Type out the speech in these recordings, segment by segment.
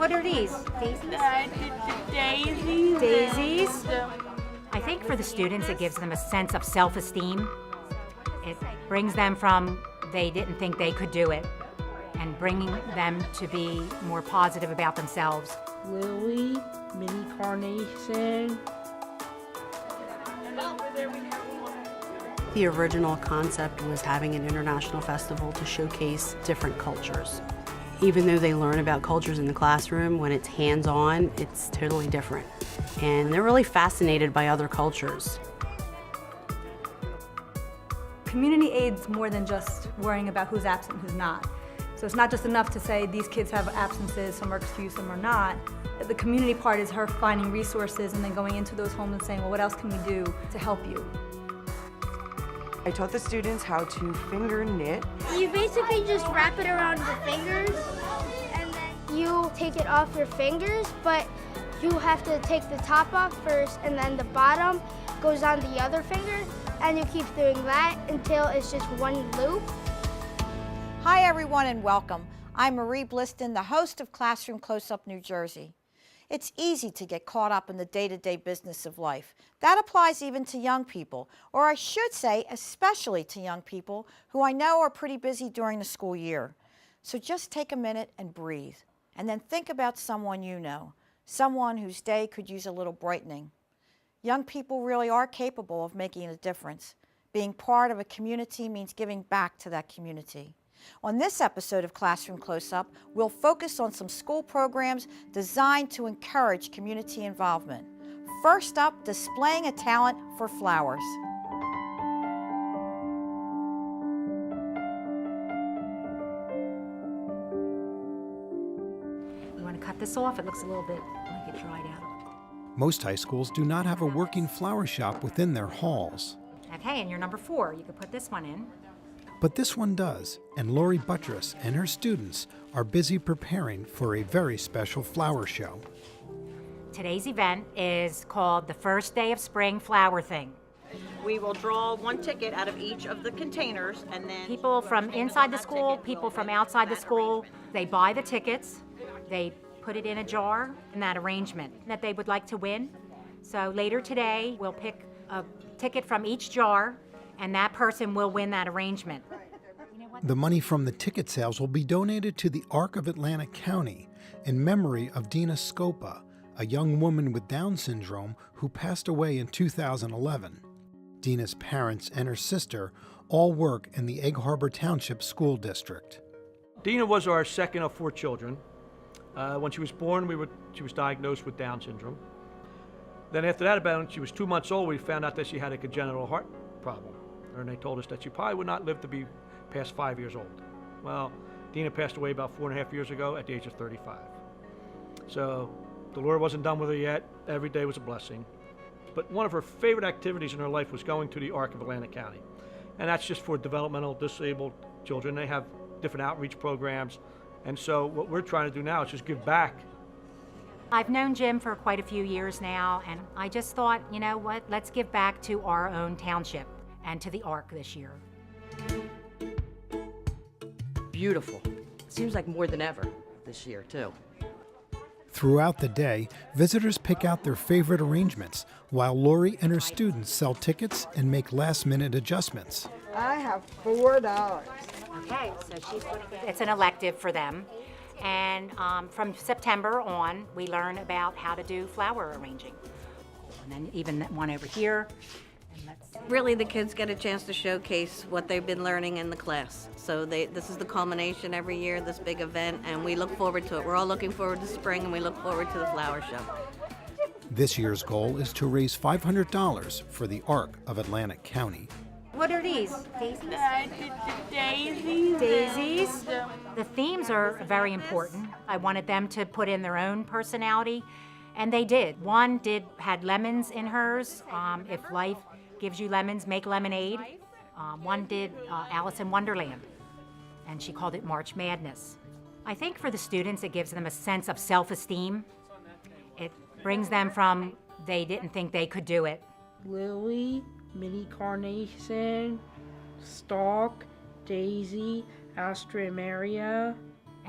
What are these? Daisies. Daisies? I think for the students it gives them a sense of self-esteem. It brings them from they didn't think they could do it and bringing them to be more positive about themselves. Lily, mini carnation. The original concept was having an international festival to showcase different cultures. Even though they learn about cultures in the classroom, when it's hands-on, it's totally different. And they're really fascinated by other cultures. Community aid's more than just worrying about who's absent and who's not. So it's not just enough to say these kids have absences, some are excused, some are not. The community part is her finding resources and then going into those homes and saying, well, what else can we do to help you? I taught the students how to finger knit. You basically just wrap it around your fingers and then you take it off your fingers, but you have to take the top off first and then the bottom goes on the other finger, and you keep doing that until it's just one loop. Hi everyone and welcome. I'm Marie Bliston, the host of Classroom Close-Up New Jersey. It's easy to get caught up in the day-to-day business of life. That applies even to young people, or I should say especially to young people who I know are pretty busy during the school year. So just take a minute and breathe, and then think about someone you know, someone whose day could use a little brightening. Young people really are capable of making a difference. Being part of a community means giving back to that community. On this episode of Classroom Close-Up, we'll focus on some school programs designed to encourage community involvement. First up, displaying a talent for flowers. You want to cut this off? It looks a little bit like it dried out. Most high schools do not have a working flower shop within their halls. Okay, and you're number 4. You could put this one in. But this one does, and Lori Buttress and her students are busy preparing for a very special flower show. Today's event is called the First Day of Spring Flower Thing. We will draw one ticket out of each of the containers, and then People from inside the school, people from outside the school, they buy the tickets, they put it in a jar in that arrangement that they would like to win. So later today, we'll pick a ticket from each jar, and that person will win that arrangement. The money from the ticket sales will be donated to the Arc of Atlantic County in memory of Dina Scopa, a young woman with Down syndrome who passed away in 2011. Dina's parents and her sister all work in the Egg Harbor Township School District. Dina was our second of 4 children. When she was born, she was diagnosed with Down syndrome. Then after that, about when she was 2 months old, we found out that she had a congenital heart problem. And they told us that she probably would not live to be past 5 years old. Well, Dina passed away about 4.5 years ago at the age of 35. So the Lord wasn't done with her yet. Every day was a blessing. But one of her favorite activities in her life was going to the Arc of Atlantic County. And that's just for developmental disabled children. They have different outreach programs. And so what we're trying to do now is just give back. I've known Jim for quite a few years now, and I just thought, you know what, let's give back to our own township and to the Arc this year. Beautiful. Seems like more than ever this year, too. Throughout the day, visitors pick out their favorite arrangements, while Lori and her students sell tickets and make last-minute adjustments. I have $4. Okay, so it's an elective for them. And from September on, we learn about how to do flower arranging. And then even that one over here. Really, the kids get a chance to showcase what they've been learning in the class. So this is the culmination every year, this big event, and we look forward to it. We're all looking forward to spring, and we look forward to the flower show. This year's goal is to raise $500 for the Arc of Atlantic County. What are these? Daisies. Daisies. The themes are very important. I wanted them to put in their own personality, and they did. One had lemons in hers. If life gives you lemons, make lemonade. One did Alice in Wonderland, and she called it March Madness. I think for the students, it gives them a sense of self-esteem. It brings them from they didn't think they could do it. Lily, mini carnation, stalk, daisy, Astrea Maria.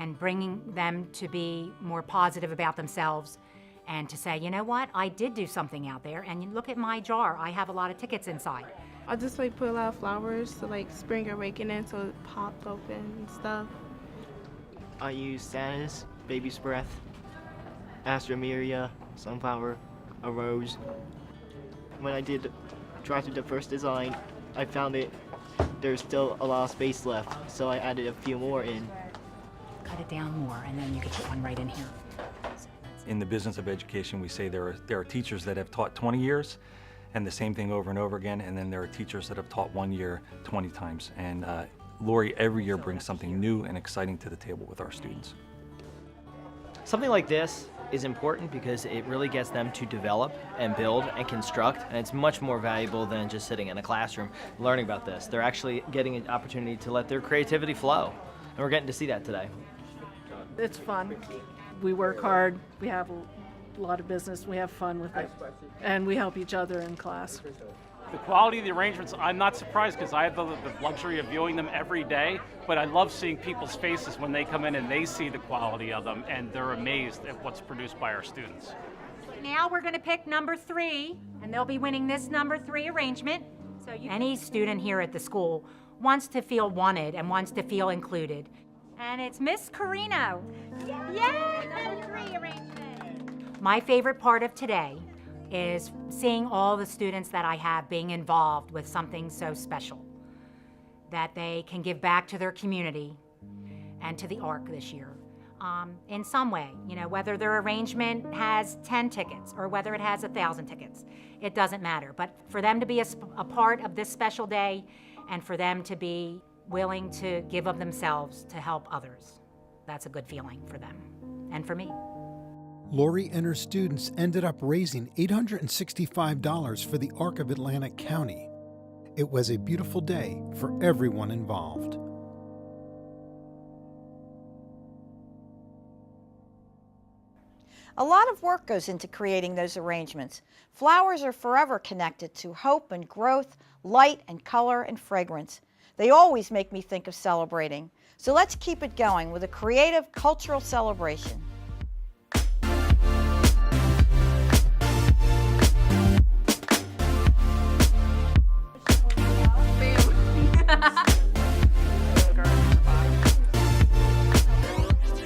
and bringing them to be more positive about themselves and to say, you know what, I did do something out there, and you look at my jar, I have a lot of tickets inside. I just like put a lot of flowers to like spring awakening so it popped open and stuff. I use Santa's, baby's breath, Astromeria, sunflower, a rose. When I tried to do the first design, I found there's still a lot of space left, so I added a few more in. Cut it down more, and then you could put one right in here. In the business of education, we say there are teachers that have taught 20 years and the same thing over and over again, and then there are teachers that have taught 1 year 20 times. And Lori every year brings something new and exciting to the table with our students. Something like this is important because it really gets them to develop and build and construct, and it's much more valuable than just sitting in a classroom learning about this. They're actually getting an opportunity to let their creativity flow, and we're getting to see that today. It's fun. We work hard, we have a lot of business, we have fun with it, and we help each other in class. The quality of the arrangements, I'm not surprised because I have the luxury of viewing them every day, but I love seeing people's faces when they come in and they see the quality of them and they're amazed at what's produced by our students. Now we're going to pick number 3, and they'll be winning this number 3 arrangement. So any student here at the school wants to feel wanted and wants to feel included. And it's Miss Carino. Yay! Number 3 arrangement. My favorite part of today is seeing all the students that I have being involved with something so special that they can give back to their community and to the ARC this year in some way. You know, whether their arrangement has 10 tickets or whether it has 1,000 tickets, it doesn't matter. But for them to be a part of this special day and for them to be willing to give of themselves to help others, that's a good feeling for them and for me. Lori and her students ended up raising $865 for the ARC of Atlantic County. It was a beautiful day for everyone involved. A lot of work goes into creating those arrangements. Flowers are forever connected to hope and growth, light and color and fragrance. They always make me think of celebrating. So let's keep it going with a creative cultural celebration.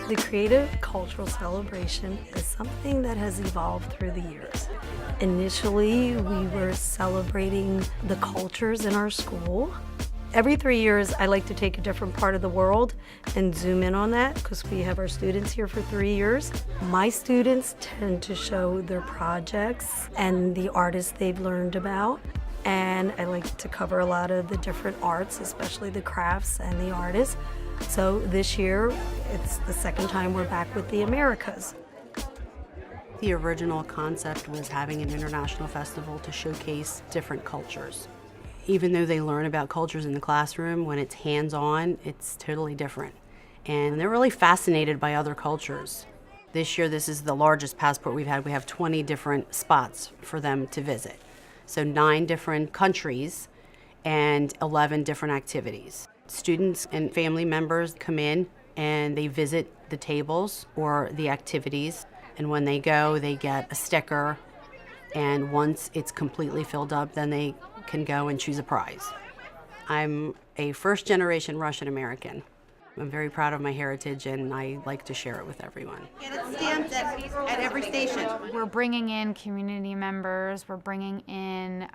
The creative cultural celebration is something that has evolved through the years. Initially, we were celebrating the cultures in our school. Every 3 years, I like to take a different part of the world and zoom in on that because we have our students here for 3 years. My students tend to show their projects and the artists they've learned about. And I like to cover a lot of the different arts, especially the crafts and the artists. So this year, it's the second time we're back with the Americas. The original concept was having an international festival to showcase different cultures. Even though they learn about cultures in the classroom, when it's hands-on, it's totally different. And they're really fascinated by other cultures. This year, this is the largest passport we've had. We have 20 different spots for them to visit. So 9 different countries and 11 different activities. Students and family members come in and they visit the tables or the activities. And when they go, they get a sticker. And once it's completely filled up, then they can go and choose a prize. I'm a first-generation Russian American. I'm very proud of my heritage and I like to share it with everyone. Get it stamped at every station. We're bringing in community members, we're bringing in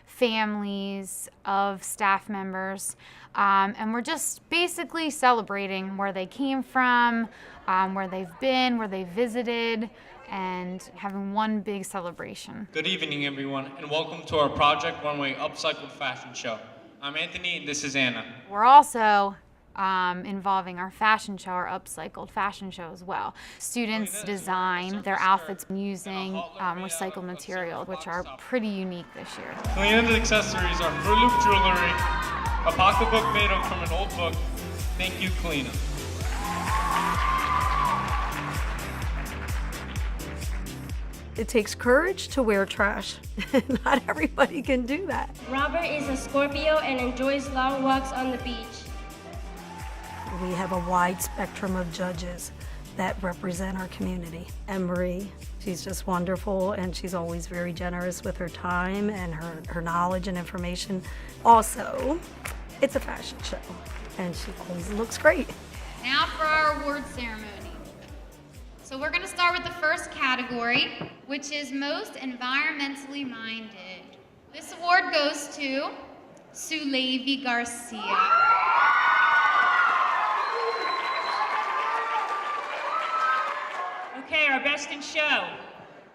families of staff members, and we're just basically celebrating where they came from, where they've been, where they visited, and having one big celebration. Good evening, everyone, and welcome to our Project Runway Upcycled Fashion Show. I'm Anthony, and this is Anna. We're also involving our fashion show, our upcycled fashion show as well. Students design their outfits using recycled material, which are pretty unique this year. Kalina's accessories are Fruit Loop jewelry, a pocketbook made from an old book. Thank you, Kalina. It takes courage to wear trash. Not everybody can do that. Robert is a Scorpio and enjoys long walks on the beach. We have a wide spectrum of judges that represent our community. And Marie, she's just wonderful, and she's always very generous with her time and her knowledge and information. Also, it's a fashion show, and she always looks great. Now for our award ceremony. So we're gonna start with the first category, which is most environmentally minded. This award goes to Sulevi Garcia. Okay, our best in show.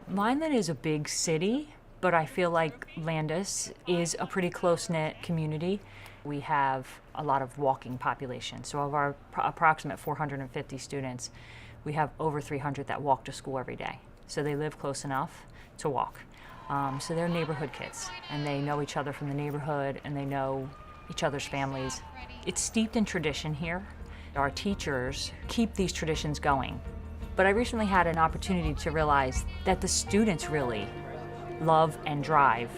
Vineland is a big city, but I feel like Landis is a pretty close-knit community. We have a lot of walking population. So of our approximate 450 students, we have over 300 that walk to school every day. So they live close enough to walk. So they're neighborhood kids, and they know each other from the neighborhood, and they know each other's families. It's steeped in tradition here. Our teachers keep these traditions going. But I recently had an opportunity to realize that the students really love and drive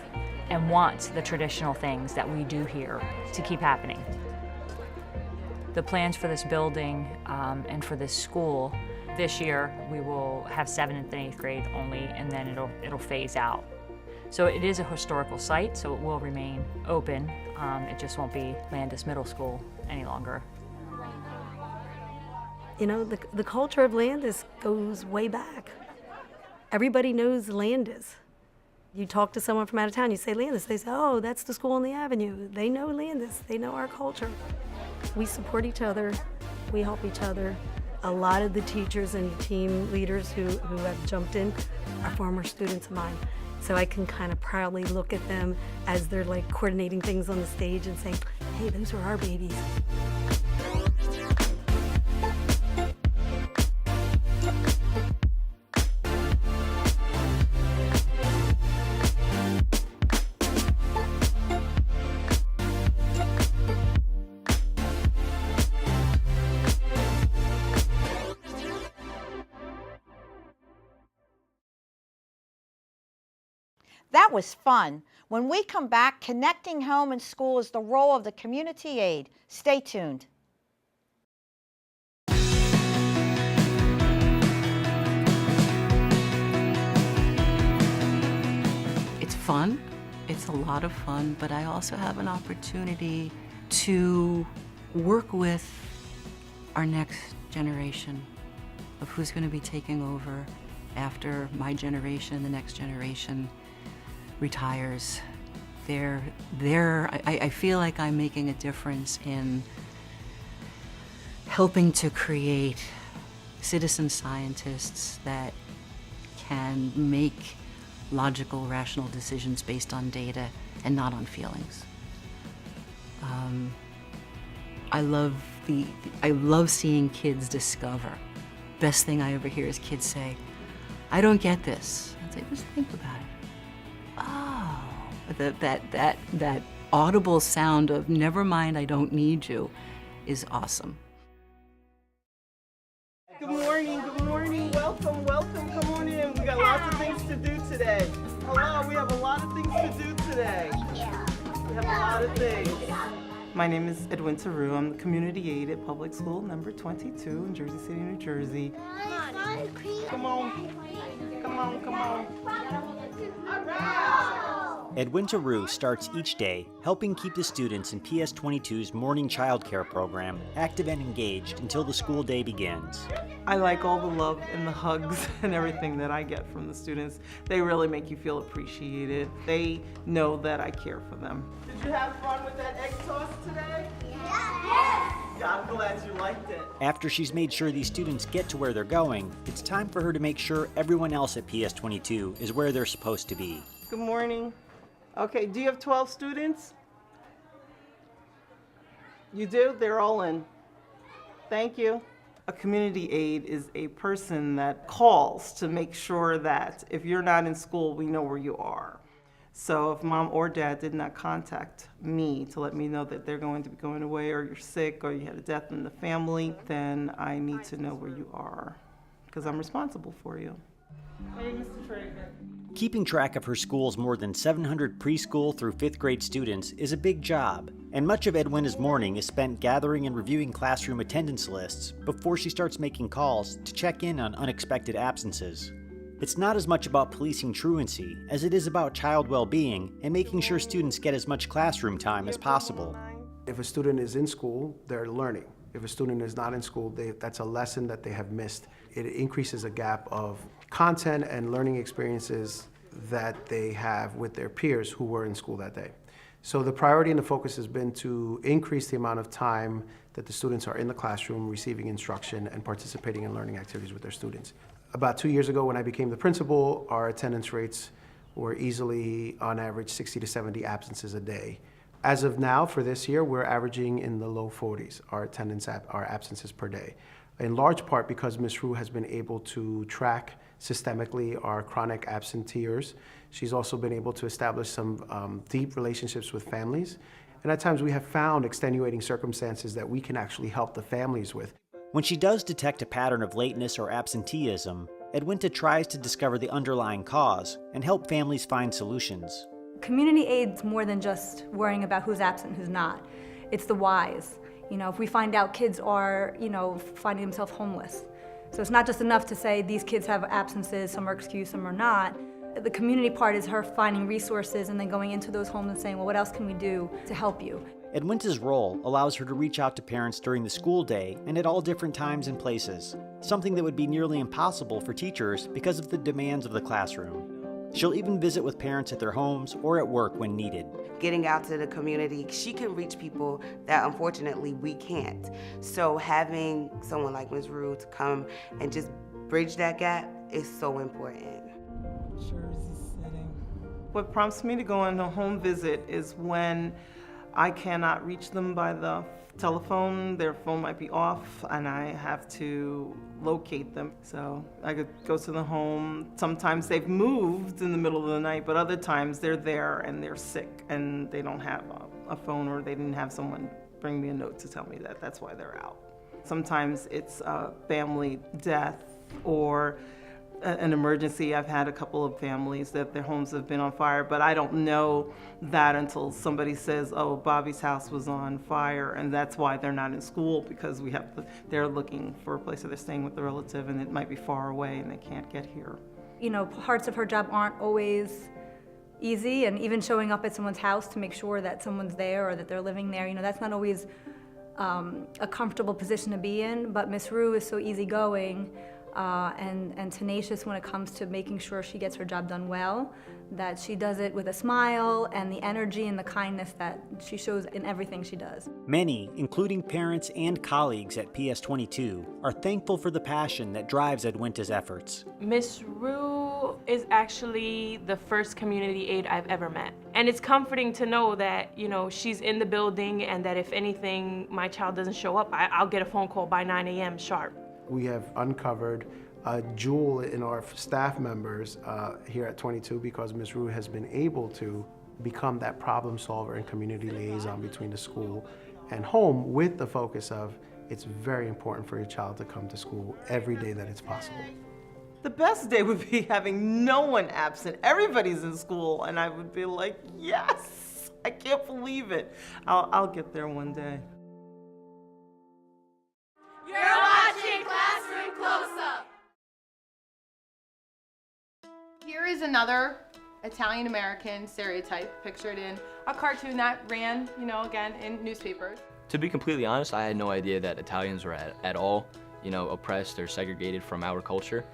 and want the traditional things that we do here to keep happening. The plans for this building and for this school, this year we will have 7th and 8th grade only, and then it'll phase out. So it is a historical site, so it will remain open. It just won't be Landis Middle School any longer. You know, the culture of Landis goes way back. Everybody knows Landis. You talk to someone from out of town, you say Landis, they say, oh, that's the school on the avenue. They know Landis, they know our culture. We support each other, we help each other. A lot of the teachers and team leaders who have jumped in are former students of mine. So I can kind of proudly look at them as they're like coordinating things on the stage and saying, hey, those are our babies. That was fun. When we come back, connecting home and school is the role of the community aide. Stay tuned. It's fun. It's a lot of fun, but I also have an opportunity to work with our next generation of who's going to be taking over after my generation, the next generation retires. I feel like I'm making a difference in helping to create citizen scientists that can make logical, rational decisions based on data and not on feelings. I love seeing kids discover. Best thing I ever hear is kids say, I don't get this. I say, just think about it. Oh, that audible sound of never mind, I don't need you is awesome. Good morning, welcome, come on in. We got lots of things to do today. Hello, we have a lot of things to do today. We have a lot of things. My name is Edwin Taru. I'm the community aide at Public School number 22 in Jersey City, New Jersey. Come on. Edwin Taru starts each day helping keep the students in PS22's morning childcare program active and engaged until the school day begins. I like all the love and the hugs and everything that I get from the students. They really make you feel appreciated. They know that I care for them. Did you have fun with that egg toss today? Yes! I'm glad you liked it. After she's made sure these students get to where they're going, it's time for her to make sure everyone else at PS22 is where they're supposed to be. Good morning. Okay, do you have 12 students? You do? They're all in. Thank you. A community aide is a person that calls to make sure that if you're not in school, we know where you are. So if mom or dad did not contact me to let me know that they're going to be going away, or you're sick, or you had a death in the family, then I need to know where you are, because I'm responsible for you. Hey, Mr. Traeger. Keeping track of her school's more than 700 preschool through 5th grade students is a big job, and much of Edwina's morning is spent gathering and reviewing classroom attendance lists before she starts making calls to check in on unexpected absences. It's not as much about policing truancy as it is about child well-being and making sure students get as much classroom time as possible. If a student is in school, they're learning. If a student is not in school, that's a lesson that they have missed. It increases a gap of content and learning experiences that they have with their peers who were in school that day. So the priority and the focus has been to increase the amount of time that the students are in the classroom receiving instruction and participating in learning activities with their students. About 2 years ago when I became the principal, our attendance rates were easily on average 60 to 70 absences a day. As of now, for this year, we're averaging in the low 40s, our absences per day. In large part because Ms. Rue has been able to track systemically our chronic absenteers. She's also been able to establish some deep relationships with families. And at times we have found extenuating circumstances that we can actually help the families with. When she does detect a pattern of lateness or absenteeism, Edwina tries to discover the underlying cause and help families find solutions. Community aid's more than just worrying about who's absent, who's not. It's the whys. You know, if we find out kids are, finding themselves homeless. So it's not just enough to say these kids have absences, some are excused, some are not. The community part is her finding resources and then going into those homes and saying, well, what else can we do to help you? Edwina's role allows her to reach out to parents during the school day and at all different times and places, something that would be nearly impossible for teachers because of the demands of the classroom. She'll even visit with parents at their homes or at work when needed. Getting out to the community, she can reach people that unfortunately we can't. So having someone like Ms. Rue to come and just bridge that gap is so important. What prompts me to go on a home visit is when I cannot reach them by the telephone, their phone might be off, and I have to locate them. So I could go to the home. Sometimes they've moved in the middle of the night, but other times they're there and they're sick and they don't have a phone, or they didn't have someone bring me a note to tell me that that's why they're out. Sometimes it's a family death or an emergency. I've had a couple of families that their homes have been on fire, but I don't know that until somebody says, oh, Bobby's house was on fire, and that's why they're not in school, because they're looking for a place that they're staying with a relative and it might be far away and they can't get here. Parts of her job aren't always easy, and even showing up at someone's house to make sure that someone's there or that they're living there, that's not always a comfortable position to be in, but Miss Rue is so easygoing and tenacious when it comes to making sure she gets her job done well, that she does it with a smile and the energy and the kindness that she shows in everything she does. Many, including parents and colleagues at PS22, are thankful for the passion that drives Edwina's efforts. Miss Rue is actually the first community aide I've ever met. And it's comforting to know that, she's in the building and that if anything, my child doesn't show up, I'll get a phone call by 9 a.m. sharp. We have uncovered a jewel in our staff members here at 22 because Ms. Rue has been able to become that problem solver and community liaison between the school and home, with the focus of it's very important for your child to come to school every day that it's possible. The best day would be having no one absent. Everybody's in school, and I would be like, yes, I can't believe it. I'll get there one day. You're watching Classroom Close-Up. Here is another Italian-American stereotype pictured in a cartoon that ran, again, in newspapers. To be completely honest, I had no idea that Italians were at all, oppressed or segregated from our culture.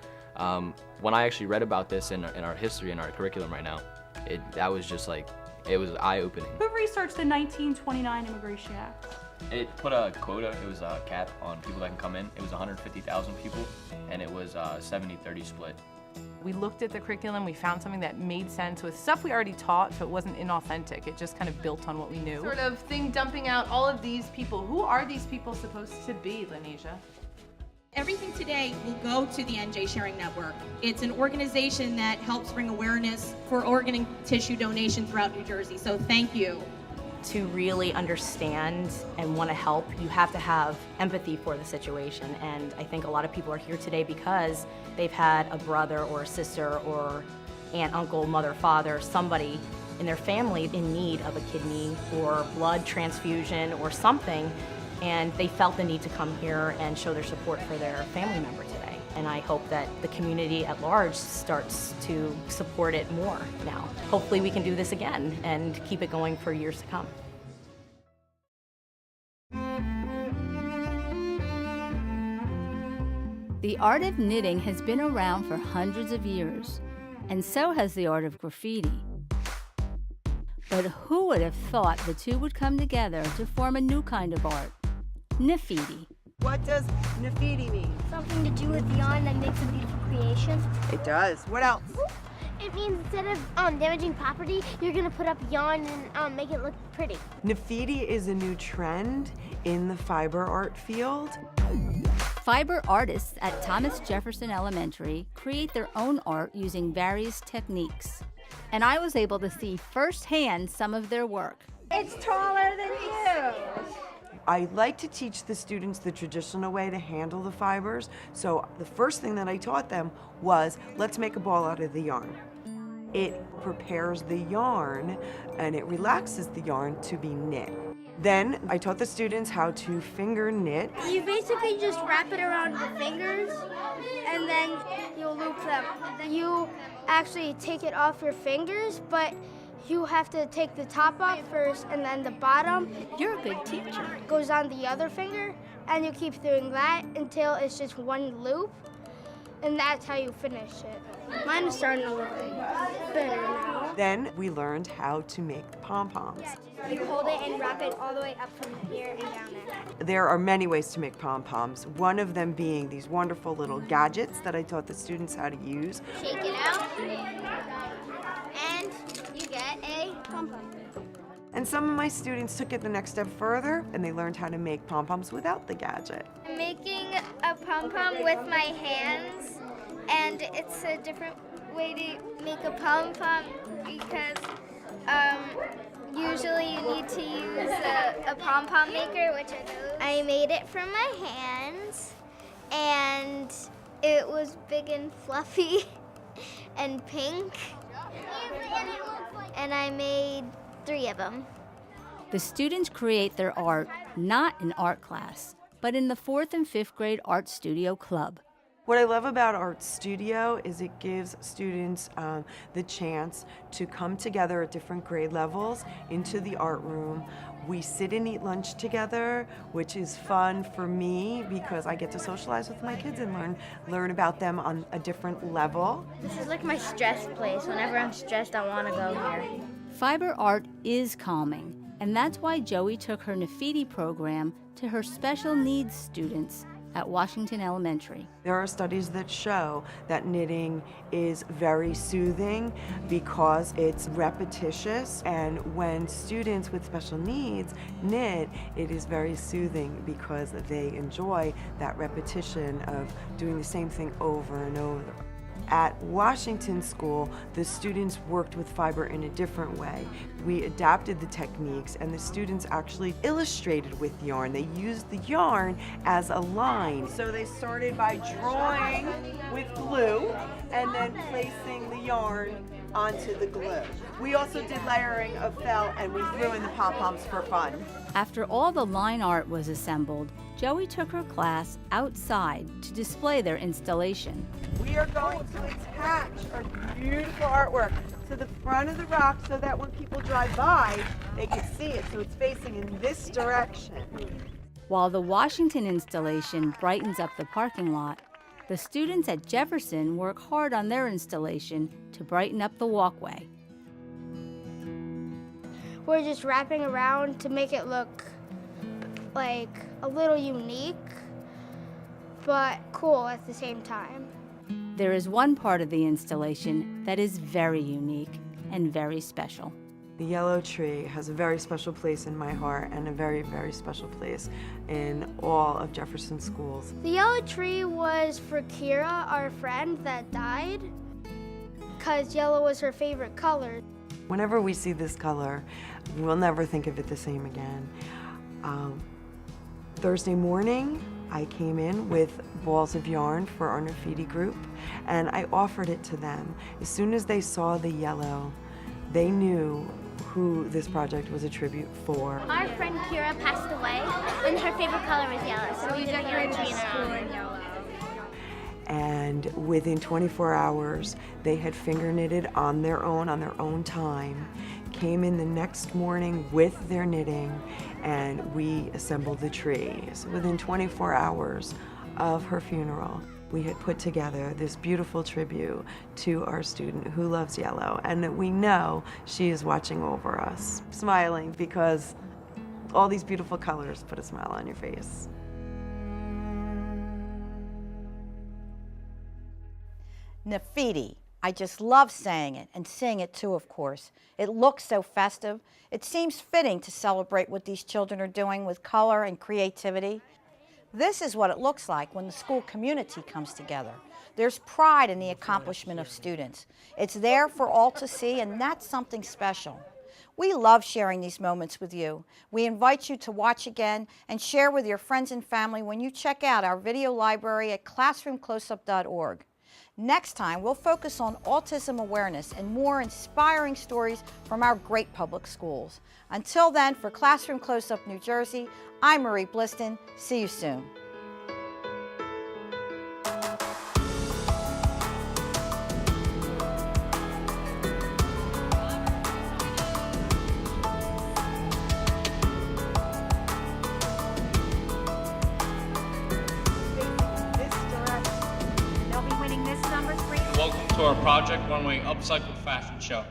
When I actually read about this in our history, in our curriculum right now, it was eye-opening. Who researched the 1929 Immigration Act? It put a quota, it was a cap on people that can come in. It was 150,000 people, and it was 70-30 split. We looked at the curriculum, we found something that made sense with stuff we already taught, so it wasn't inauthentic. It just kind of built on what we knew. Sort of thing dumping out all of these people. Who are these people supposed to be, Lanisha? Everything today will go to the NJ Sharing Network. It's an organization that helps bring awareness for organ and tissue donation throughout New Jersey, so thank you. To really understand and want to help, you have to have empathy for the situation. And I think a lot of people are here today because they've had a brother or a sister or aunt, uncle, mother, father, somebody in their family in need of a kidney or blood transfusion or something, and they felt the need to come here and show their support for their family member today. And I hope that the community at large starts to support it more now. Hopefully we can do this again and keep it going for years to come. The art of knitting has been around for hundreds of years, and so has the art of graffiti. But who would have thought the two would come together to form a new kind of art, Nafidi? What does Nafidi mean? Something to do with yarn that makes a beautiful creation. It does. What else? It means instead of damaging property, you're gonna put up yarn and make it look pretty. Nafidi is a new trend in the fiber art field. Fiber artists at Thomas Jefferson Elementary create their own art using various techniques. And I was able to see firsthand some of their work. It's taller than you. I like to teach the students the traditional way to handle the fibers. So the first thing that I taught them was, let's make a ball out of the yarn. It prepares the yarn and it relaxes the yarn to be knit. Then I taught the students how to finger knit. You basically just wrap it around your fingers and then you loop them. Then you actually take it off your fingers, but you have to take the top off first and then the bottom. You're a good teacher. Goes on the other finger and you keep doing that until it's just one loop, and that's how you finish it. Mine is starting to look better now. Then we learned how to make the pom-poms. You hold it and wrap it all the way up from here and down there. There are many ways to make pom-poms, one of them being these wonderful little gadgets that I taught the students how to use. Shake it out, and you get a pom-pom. And some of my students took it the next step further, and they learned how to make pom-poms without the gadget. I'm making a pom-pom with my hands, and it's a different way to make a pom-pom because usually you need to use a pom-pom maker, which are those. I made it from my hands, and it was big and fluffy and pink, and I made 3 of them. The students create their art not in art class, but in the 4th and 5th grade art studio club. What I love about Art Studio is it gives students the chance to come together at different grade levels into the art room. We sit and eat lunch together, which is fun for me because I get to socialize with my kids and learn about them on a different level. This is like my stress place. Whenever I'm stressed, I want to go here. Fiber art is calming, and that's why Joey took her Nafidi program to her special needs students at Washington Elementary. There are studies that show that knitting is very soothing because it's repetitious, and when students with special needs knit, it is very soothing because they enjoy that repetition of doing the same thing over and over. At Washington School, the students worked with fiber in a different way. We adapted the techniques, and the students actually illustrated with yarn. They used the yarn as a line. So they started by drawing with glue and then placing the yarn onto the glue. We also did layering of felt, and we threw in the pom-poms for fun. After all the line art was assembled, Joey took her class outside to display their installation. We are going to attach our beautiful artwork to the front of the rock so that when people drive by, they can see it. So it's facing in this direction. While the Washington installation brightens up the parking lot, the students at Jefferson work hard on their installation to brighten up the walkway. We're just wrapping around to make it look like a little unique, but cool at the same time. There is one part of the installation that is very unique and very special. The yellow tree has a very special place in my heart and a very, very special place in all of Jefferson schools. The yellow tree was for Kira, our friend that died, because yellow was her favorite color. Whenever we see this color, we'll never think of it the same again. Thursday morning, I came in with balls of yarn for our graffiti group, and I offered it to them. As soon as they saw the yellow, they knew who this project was a tribute for. Our friend Kira passed away, and her favorite color was yellow, so we decorated the school in yellow. And within 24 hours, they had finger knitted on their own time, came in the next morning with their knitting, and we assembled the tree. So within 24 hours of her funeral, we had put together this beautiful tribute to our student who loves yellow, and that we know she is watching over us, smiling, because all these beautiful colors put a smile on your face. Graffiti. I just love saying it, and seeing it too, of course. It looks so festive. It seems fitting to celebrate what these children are doing with color and creativity. This is what it looks like when the school community comes together. There's pride in the accomplishment of students. It's there for all to see, and that's something special. We love sharing these moments with you. We invite you to watch again and share with your friends and family when you check out our video library at classroomcloseup.org. Next time, we'll focus on autism awareness and more inspiring stories from our great public schools. Until then, for Classroom Close-Up New Jersey, I'm Marie Bliston. See you soon. Welcome to our Project Runway Upcycled Fashion Show.